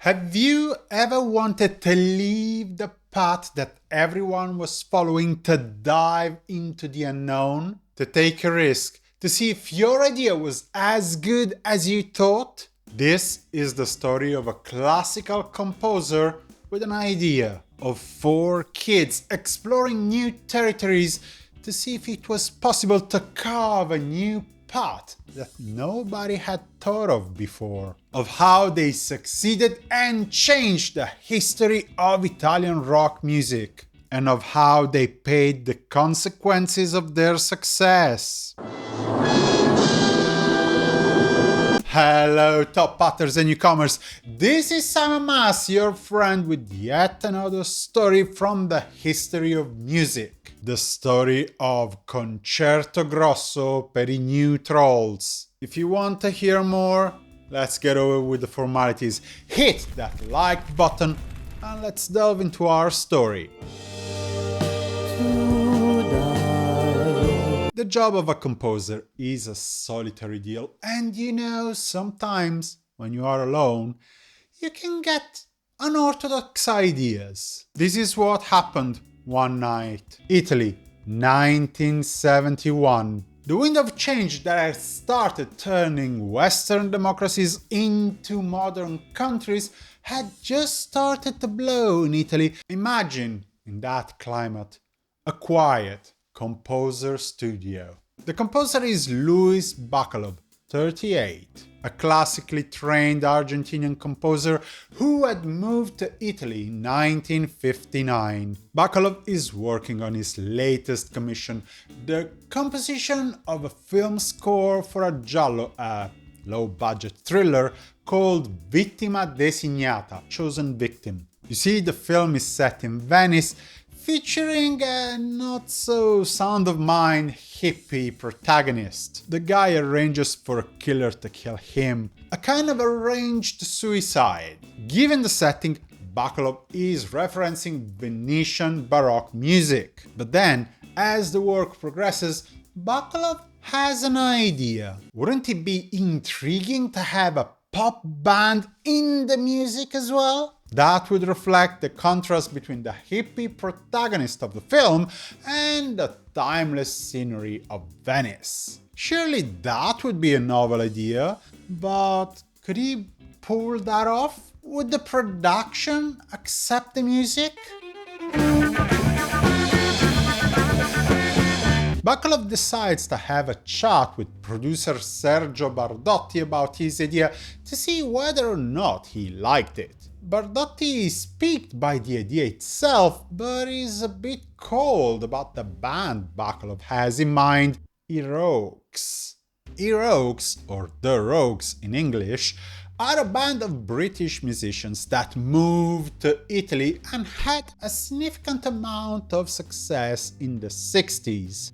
Have you ever wanted to leave the path that everyone was following, to dive into the unknown, to take a risk, to see if your idea was as good as you thought? This is the story of a classical composer with an idea, of 4 kids exploring new territories to see if it was possible to carve a new path that nobody had thought of before, of how they succeeded and changed the history of Italian rock music, and of how they paid the consequences of their success. Hello top patters and newcomers, this is Simon Mas, your friend with yet another story from the history of music. The story of Concerto Grosso per I New Trolls. If you want to hear more, let's get over with the formalities. Hit that like button and let's delve into our story. The job of a composer is a solitary deal, and sometimes when you are alone, you can get unorthodox ideas. This is what happened one night. Italy, 1971. The wind of change that had started turning Western democracies into modern countries had just started to blow in Italy. Imagine, in that climate, a quiet composer studio. The composer is Luis Bacalov, 38, a classically trained Argentinian composer who had moved to Italy in 1959. Bacalov is working on his latest commission, the composition of a film score for a giallo, a low-budget thriller called Vittima Designata, Chosen Victim. You see, the film is set in Venice, featuring a not-so-sound-of-mind hippie protagonist. The guy arranges for a killer to kill him, a kind of arranged suicide. Given the setting, Bacalov is referencing Venetian baroque music. But then, as the work progresses, Bacalov has an idea. Wouldn't it be intriguing to have a pop band in the music as well? That would reflect the contrast between the hippie protagonist of the film and the timeless scenery of Venice. Surely that would be a novel idea, but could he pull that off? Would the production accept the music? Bacalov decides to have a chat with producer Sergio Bardotti about his idea to see whether or not he liked it. Bardotti is piqued by the idea itself, but is a bit cold about the band Bacalov has in mind, Arose. Arose, or The Rogues in English, are a band of British musicians that moved to Italy and had a significant amount of success in the 60s.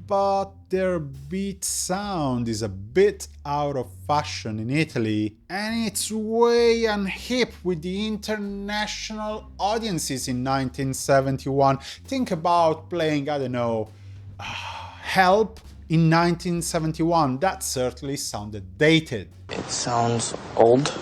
But their beat sound is a bit out of fashion in Italy, and it's way unhip with the international audiences in 1971. Think about playing, Help in 1971. That certainly sounded dated. It sounds old.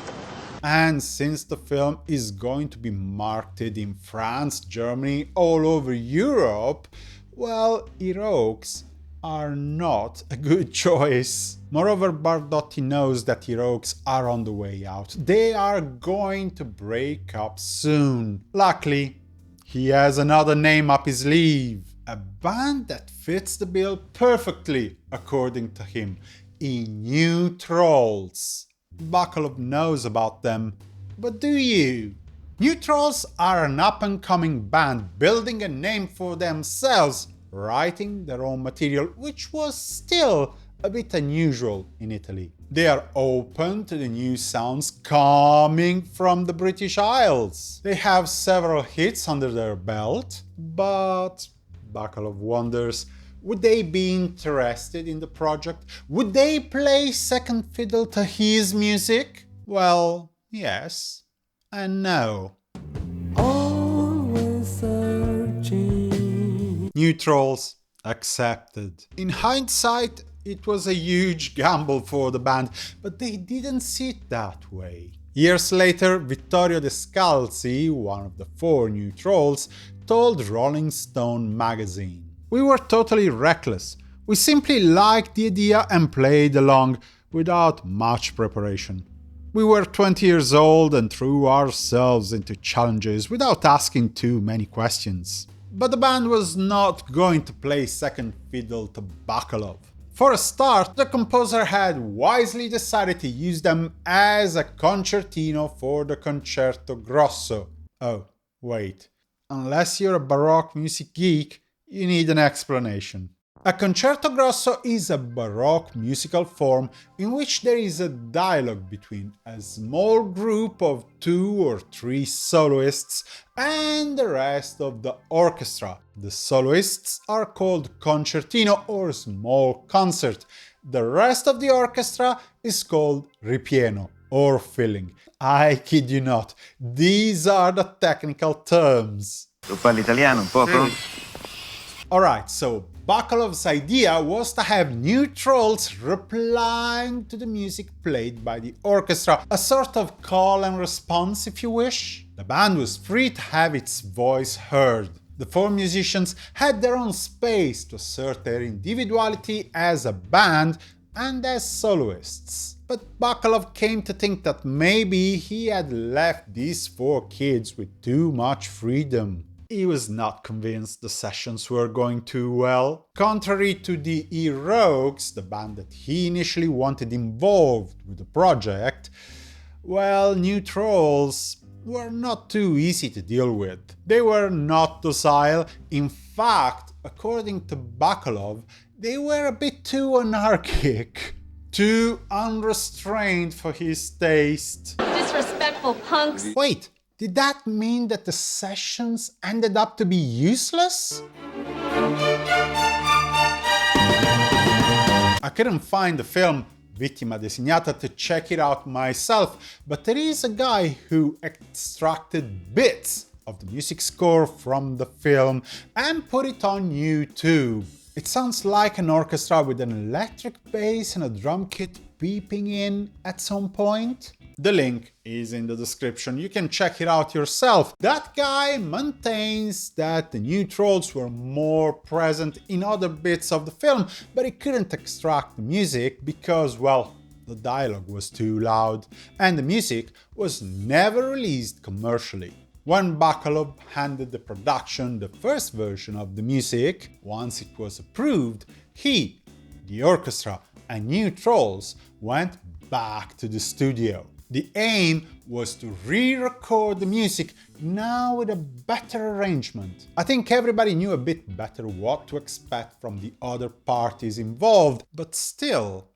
And since the film is going to be marketed in France, Germany, all over Europe, well, Arose are not a good choice. Moreover, Bardotti knows that Arose are on the way out. They are going to break up soon. Luckily, he has another name up his sleeve. A band that fits the bill perfectly, according to him. I New Trolls. Bacalov knows about them, but do you? New Trolls are an up-and-coming band building a name for themselves, writing their own material, which was still a bit unusual in Italy. They are open to the new sounds coming from the British Isles. They have several hits under their belt, but Bacalov wonders, would they be interested in the project? Would they play second fiddle to his music? Well, yes and no. Always searching. New Trolls accepted. In hindsight, it was a huge gamble for the band, but they didn't see it that way. Years later, Vittorio Descalzi, one of the 4 new trolls, told Rolling Stone magazine, "We were totally reckless. We simply liked the idea and played along without much preparation. We were 20 years old and threw ourselves into challenges without asking too many questions." But the band was not going to play second fiddle to Bacalov. For a start, the composer had wisely decided to use them as a concertino for the Concerto Grosso. Oh, wait. Unless you're a baroque music geek, you need an explanation. A concerto grosso is a baroque musical form in which there is a dialogue between a small group of 2 or 3 soloists and the rest of the orchestra. The soloists are called concertino or small concert. The rest of the orchestra is called ripieno or filling. I kid you not, these are the technical terms. Tu parli italiano un poco? Alright, so Bacalov's idea was to have new trolls replying to the music played by the orchestra, a sort of call and response if you wish. The band was free to have its voice heard. The 4 musicians had their own space to assert their individuality as a band and as soloists. But Bacalov came to think that maybe he had left these 4 kids with too much freedom. He was not convinced the sessions were going too well. Contrary to the Arose, the band that he initially wanted involved with the project, well, new trolls were not too easy to deal with. They were not docile. In fact, according to Bacalov, they were a bit too anarchic, too unrestrained for his taste. Disrespectful punks. Wait, did that mean that the sessions ended up to be useless? I couldn't find the film Vittima Designata to check it out myself, but there is a guy who extracted bits of the music score from the film and put it on YouTube. It sounds like an orchestra with an electric bass and a drum kit beeping in at some point. The link is in the description, you can check it out yourself. That guy maintains that the new trolls were more present in other bits of the film, but he couldn't extract the music because, well, the dialogue was too loud, and the music was never released commercially. When Bacalov handed the production the first version of the music, once it was approved, he, the orchestra, and new trolls went back to the studio. The aim was to re-record the music, now with a better arrangement. I think everybody knew a bit better what to expect from the other parties involved, but still,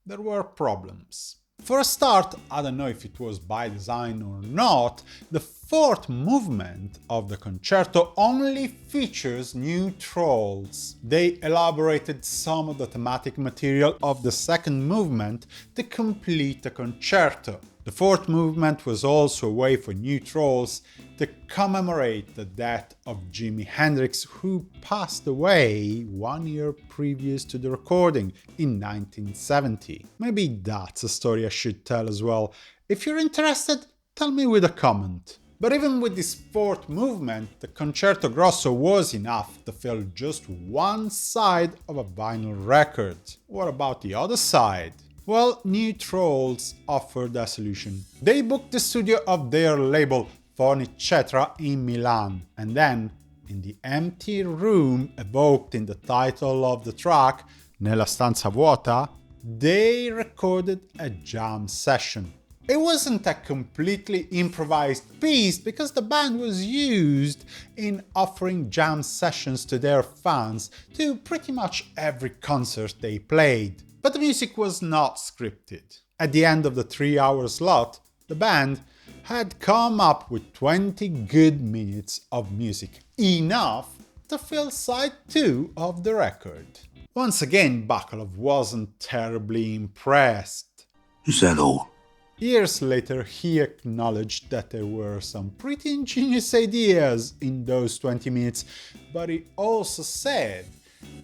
there were problems. For a start, I don't know if it was by design or not, the 4th movement of the concerto only features new trolls. They elaborated some of the thematic material of the 2nd movement to complete the concerto. The 4th movement was also a way for new trolls to commemorate the death of Jimi Hendrix, who passed away 1 year previous to the recording in 1970. Maybe that's a story I should tell as well. If you're interested, tell me with a comment. But even with this 4th movement, the Concerto Grosso was enough to fill just one side of a vinyl record. What about the other side? Well, new trolls offered a solution. They booked the studio of their label Fonicetra in Milan, and then, in the empty room evoked in the title of the track, Nella stanza vuota, they recorded a jam session. It wasn't a completely improvised piece because the band was used in offering jam sessions to their fans to pretty much every concert they played. But the music was not scripted. At the end of the 3-hour slot, the band had come up with 20 good minutes of music, enough to fill side 2 of the record. Once again, Bacalov wasn't terribly impressed. Is that all? Years later, he acknowledged that there were some pretty ingenious ideas in those 20 minutes, but he also said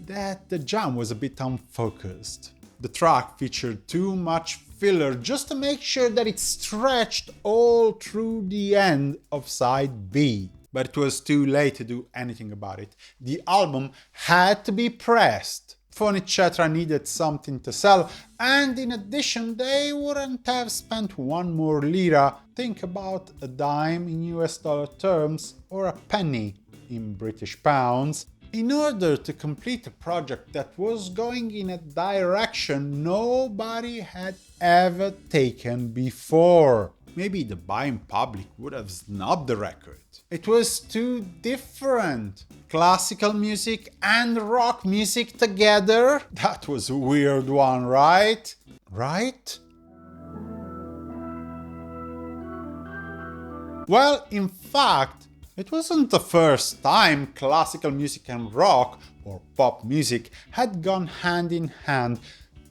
that the jam was a bit unfocused. The track featured too much filler just to make sure that it stretched all through the end of side B. But it was too late to do anything about it. The album had to be pressed. Fonicetra needed something to sell, and in addition, they wouldn't have spent one more lira, think about a dime in US dollar terms, or a penny in British pounds, in order to complete a project that was going in a direction nobody had ever taken before. Maybe the buying public would have snubbed the record. It was too different. Classical music and rock music together? That was a weird one, right? Right? Well, in fact, it wasn't the first time classical music and rock, or pop music, had gone hand in hand,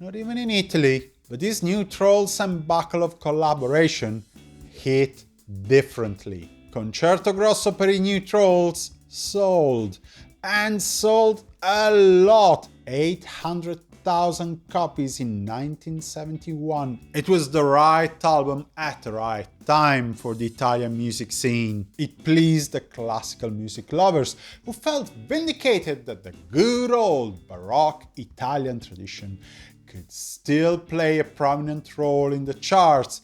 not even in Italy. But this new Trolls and Bacalov collaboration hit differently. Concerto Grosso per i New Trolls sold, and sold a lot, 800,000 copies in 1971. It was the right album at the right time for the Italian music scene. It pleased the classical music lovers, who felt vindicated that the good old baroque Italian tradition could still play a prominent role in the charts,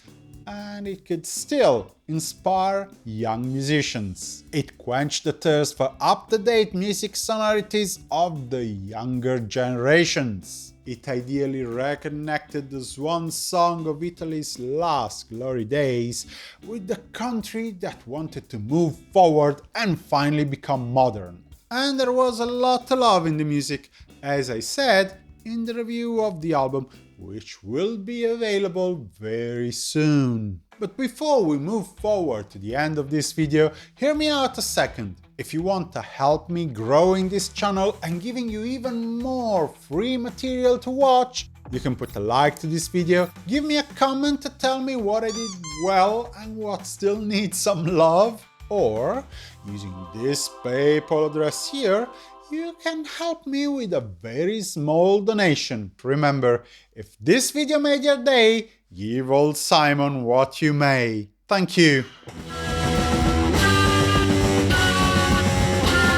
and it could still inspire young musicians. It quenched the thirst for up-to-date music sonorities of the younger generations. It ideally reconnected the swan song of Italy's last glory days with the country that wanted to move forward and finally become modern. And there was a lot to love in the music, as I said in the review of the album, which will be available very soon. But before we move forward to the end of this video, hear me out a second. If you want to help me growing this channel and giving you even more free material to watch, you can put a like to this video, give me a comment to tell me what I did well and what still needs some love, or using this PayPal address here, you can help me with a very small donation. Remember, if this video made your day, give old Simon what you may. Thank you!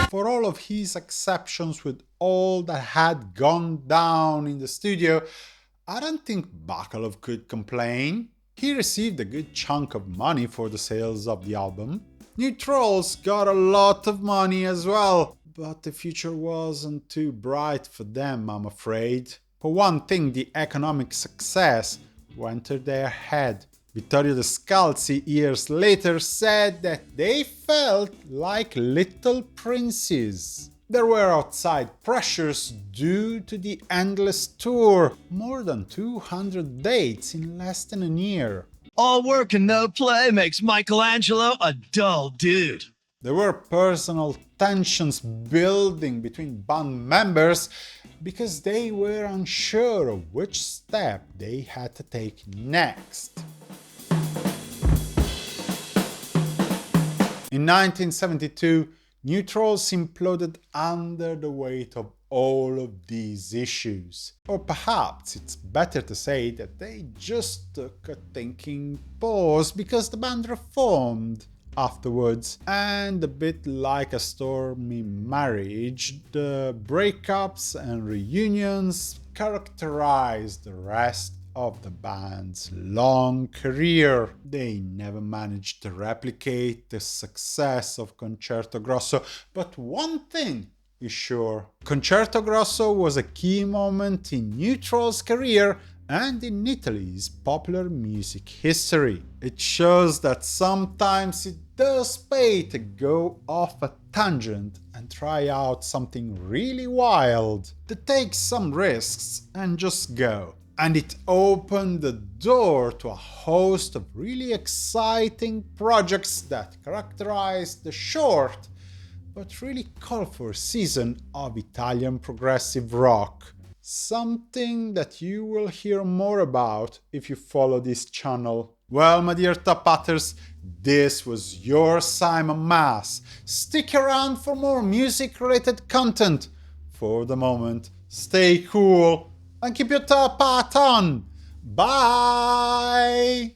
For all of his exceptions with all that had gone down in the studio, I don't think Bacalov could complain. He received a good chunk of money for the sales of the album. New Trolls got a lot of money as well, but the future wasn't too bright for them, I'm afraid. For one thing, the economic success went to their head. Vittorio De Scalzi years later said that they felt like little princes. There were outside pressures due to the endless tour, more than 200 dates in less than a year. All work and no play makes Michelangelo a dull dude. There were personal tensions building between band members because they were unsure of which step they had to take next. In 1972, New Trolls imploded under the weight of all of these issues. Or perhaps it's better to say that they just took a thinking pause because the band reformed afterwards, and a bit like a stormy marriage, the breakups and reunions characterized the rest of the band's long career. They never managed to replicate the success of Concerto Grosso, but one thing is sure: Concerto Grosso was a key moment in New Trolls' career and in Italy's popular music history. It shows that sometimes it does pay to go off a tangent and try out something really wild, to take some risks and just go. And it opened the door to a host of really exciting projects that characterized the short but really colorful season of Italian progressive rock. Something that you will hear more about if you follow this channel. Well, my dear top hatters, this was your Simon Mas. Stick around for more music-related content. For the moment, stay cool and keep your top hat on. Bye!